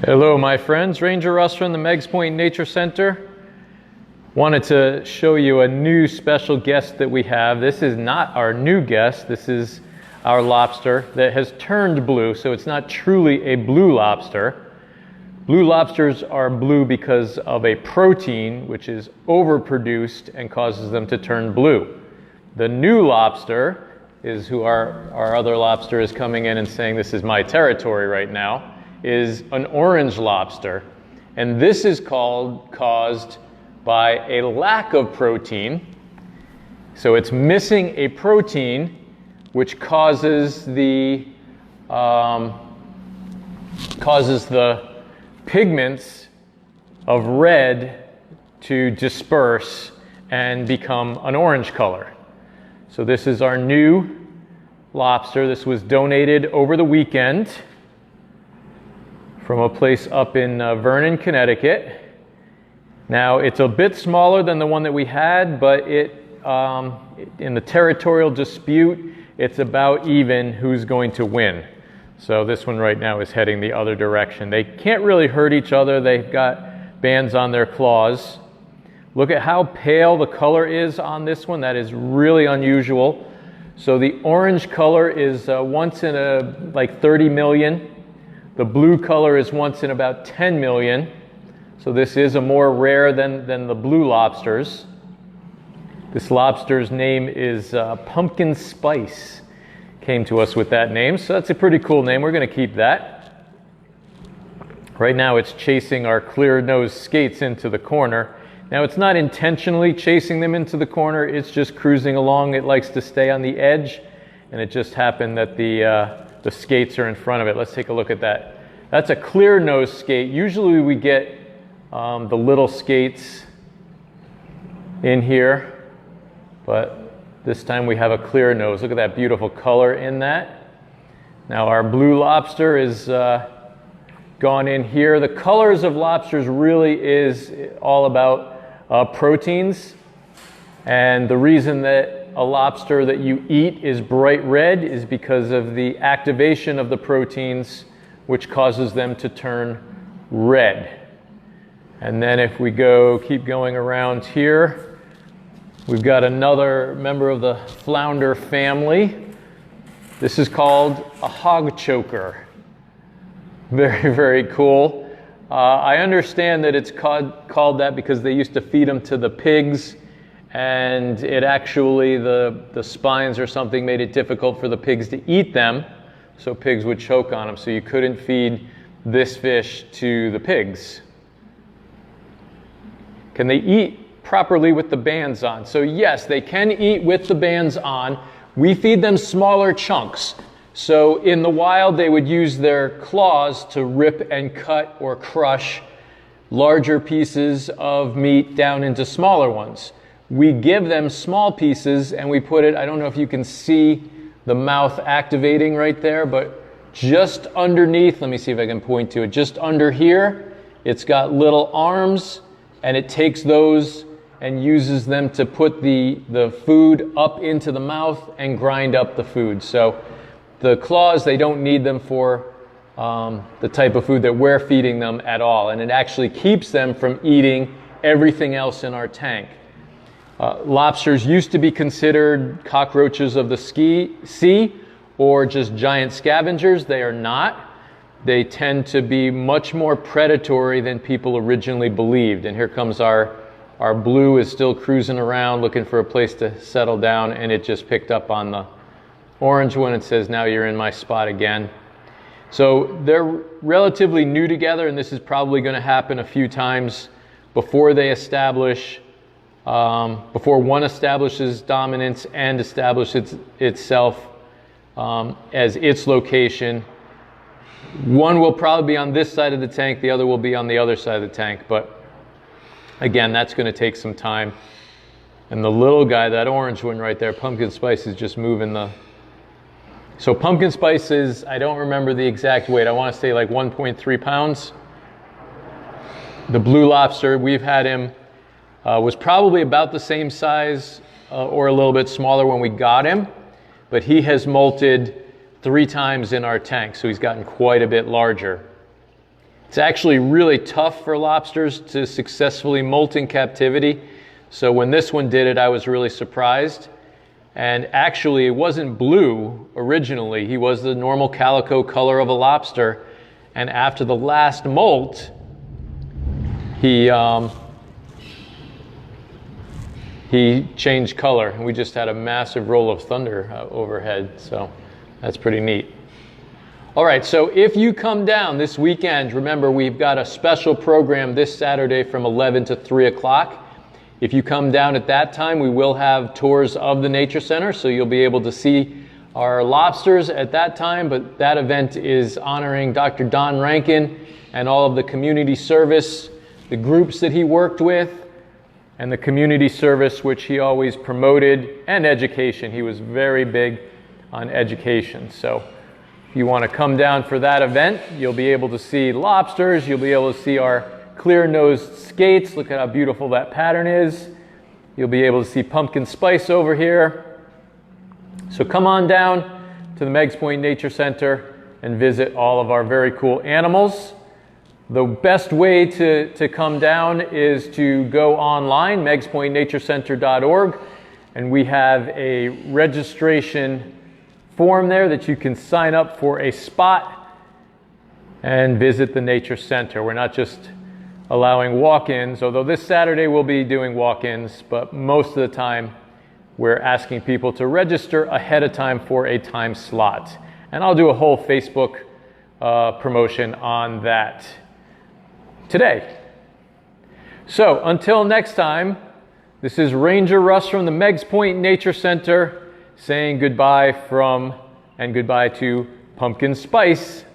Hello my friends, Ranger Russ from the Meigs Point Nature Center. Wanted to show you a new special guest that we have. This is not our new guest, this is our lobster that has turned blue, so it's not truly a blue lobster. Blue lobsters are blue because of a protein which is overproduced and causes them to turn blue. The new lobster is who our other lobster is coming in and saying this is my territory right now, is an orange lobster. And this is caused by a lack of protein. So it's missing a protein which causes the pigments of red to disperse and become an orange color. So this is our new lobster. This was donated over the weekend from a place up in Vernon, Connecticut. Now it's a bit smaller than the one that we had, but in the territorial dispute, it's about even who's going to win. So this one right now is heading the other direction. They can't really hurt each other. They've got bands on their claws. Look at how pale the color is on this one. That is really unusual. So the orange color is once in like 30 million. The blue color is once in about 10 million. So this is a more rare than the blue lobsters. This lobster's name is Pumpkin Spice. Came to us with that name, so that's a pretty cool name. We're going to keep that. Right now it's chasing our clear-nosed skates into the corner. Now it's not intentionally chasing them into the corner, it's just cruising along. It likes to stay on the edge, and it just happened that the skates are in front of it. Let's take a look at that. That's a clear-nosed skate. Usually we get the little skates in here, but this time we have a clear nose. Look at that beautiful color in that. Now our blue lobster is gone in here. The colors of lobsters really is all about proteins, and the reason that a lobster that you eat is bright red is because of the activation of the proteins which causes them to turn red. And then if we keep going around here, we've got another member of the flounder family. This is called a hog choker. Very, very cool. I understand that it's called that because they used to feed them to the pigs, and it actually, the spines or something made it difficult for the pigs to eat them, so pigs would choke on them. So you couldn't feed this fish to the pigs. Can they eat properly with the bands on? So yes, they can eat with the bands on. We feed them smaller chunks. So in the wild, they would use their claws to rip and cut or crush larger pieces of meat down into smaller ones. We give them small pieces and we put it, I don't know if you can see the mouth activating right there, but just underneath, let me see if I can point to it, just under here, it's got little arms, and it takes those and uses them to put the food up into the mouth and grind up the food. So the claws, they don't need them for the type of food that we're feeding them at all, and it actually keeps them from eating everything else in our tank. Lobsters used to be considered cockroaches of the sea or just giant scavengers. They are not. They tend to be much more predatory than people originally believed. And here comes our blue is still cruising around looking for a place to settle down, and it just picked up on the orange one. It says, now you're in my spot again. So they're relatively new together, and this is probably going to happen a few times before they establish, before one establishes dominance and establishes itself as its location. One will probably be on this side of the tank, the other will be on the other side of the tank, but again, that's going to take some time. And the little guy, that orange one right there, Pumpkin Spice, is just moving the... So Pumpkin Spice is, I don't remember the exact weight, I want to say like 1.3 pounds. The blue lobster, we've had him, was probably about the same size or a little bit smaller when we got him, but he has molted 3 times in our tank, so he's gotten quite a bit larger. It's actually really tough for lobsters to successfully molt in captivity. So when this one did it, I was really surprised. And actually, it wasn't blue originally. He was the normal calico color of a lobster. And after the last molt, he changed color. And we just had a massive roll of thunder overhead. So that's pretty neat. All right, so if you come down this weekend, remember we've got a special program this Saturday from 11 to 3 o'clock. If you come down at that time, we will have tours of the Nature Center, so you'll be able to see our lobsters at that time, but that event is honoring Dr. Don Rankin and all of the community service, the groups that he worked with, and the community service which he always promoted, and education. He was very big on education. So if you want to come down for that event, you'll be able to see lobsters, you'll be able to see our clear-nosed skates. Look at how beautiful that pattern is. You'll be able to see pumpkin spice over here. So come on down to the Meigs Point Nature Center and visit all of our very cool animals. The best way to come down is to go online, meigspointnaturecenter.org, and we have a registration form there that you can sign up for a spot and visit the Nature Center. We're not just allowing walk-ins, although this Saturday we'll be doing walk-ins, but most of the time we're asking people to register ahead of time for a time slot. And I'll do a whole Facebook promotion on that today. So until next time, this is Ranger Russ from the Meigs Point Nature Center saying goodbye from and goodbye to pumpkin spice.